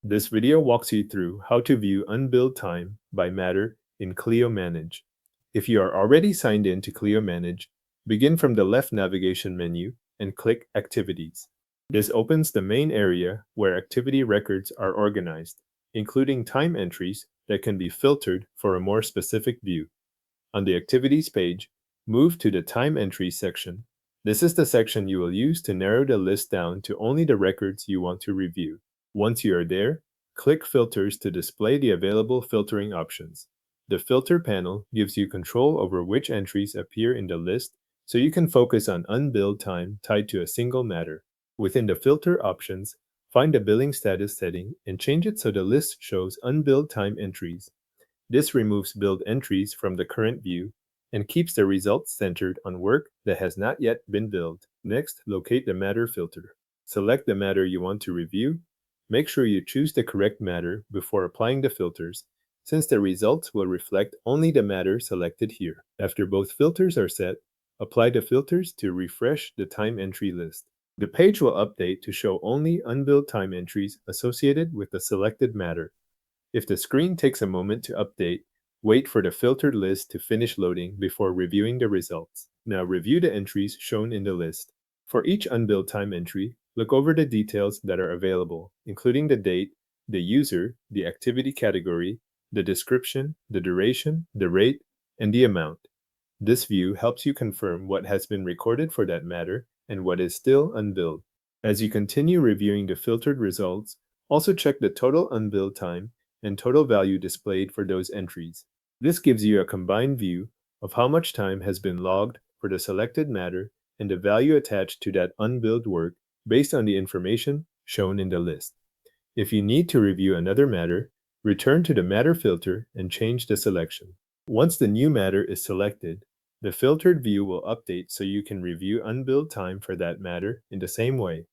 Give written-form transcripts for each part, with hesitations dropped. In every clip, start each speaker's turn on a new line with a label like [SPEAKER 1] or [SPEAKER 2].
[SPEAKER 1] This video walks you through how to view unbilled time by matter in Clio Manage. If you are already signed in to Clio Manage, begin from the left navigation menu and click Activities. This opens the main area where activity records are organized, including time entries that can be filtered for a more specific view. On the Activities page, move to the Time Entries section. This is the section you will use to narrow the list down to only the records you want to review. Once you are there, click Filters to display the available filtering options. The Filter panel gives you control over which entries appear in the list, so you can focus on unbilled time tied to a single matter. Within the filter options, find the billing status setting and change it so the list shows unbilled time entries. This removes billed entries from the current view and keeps the results centered on work that has not yet been billed. Next, locate the matter filter. Select the matter you want to review. Make sure you choose the correct matter before applying the filters, since the results will reflect only the matter selected here. After both filters are set, apply the filters to refresh the time entry list. The page will update to show only unbilled time entries associated with the selected matter. If the screen takes a moment to update, wait for the filtered list to finish loading before reviewing the results. Now review the entries shown in the list. For each unbilled time entry, look over the details that are available, including the date, the user, the activity category, the description, the duration, the rate, and the amount. This view helps you confirm what has been recorded for that matter and what is still unbilled. As you continue reviewing the filtered results, also check the total unbilled time and total value displayed for those entries. This gives you a combined view of how much time has been logged for the selected matter and the value attached to that unbilled work based on the information shown in the list. If you need to review another matter, return to the matter filter and change the selection. Once the new matter is selected, the filtered view will update so you can review unbilled time for that matter in the same way.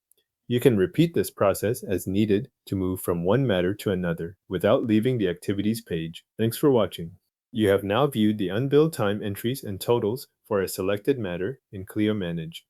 [SPEAKER 1] You can repeat this process as needed to move from one matter to another without leaving the Activities page. Thanks for watching. You have now viewed the unbilled time entries and totals for a selected matter in Clio Manage.